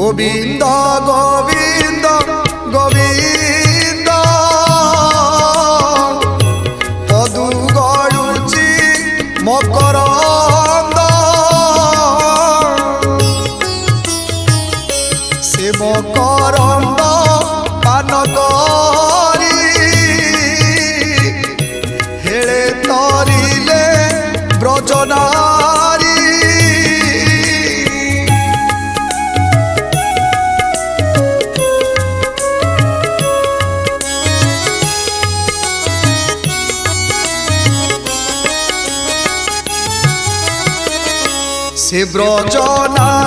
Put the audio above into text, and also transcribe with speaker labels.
Speaker 1: গোবিন্দ গোবিন্দ গোবিন্দ পদু গড়ুচি মকরন্দ সে মকরন্দ পান করি হেড়ে তরিলে ব্রজনারী সে ব্রজনারী